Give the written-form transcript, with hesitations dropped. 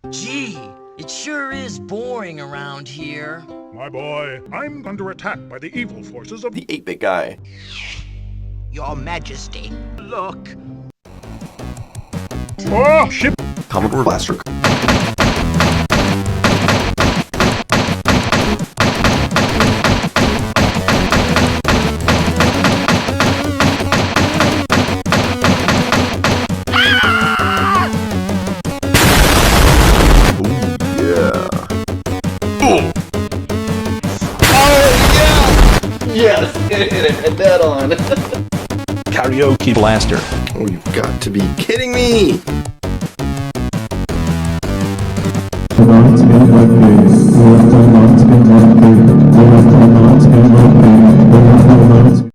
Gee, it sure is boring around here. My boy, I'm under attack by the evil forces of The 8-bit guy. Your Majesty, look. Oh, ship! Commodore Blaster. Yes, hit it dead on. Karaoke Blaster. Oh, you've got to be kidding me! Not in one place, not in one place, not in one place.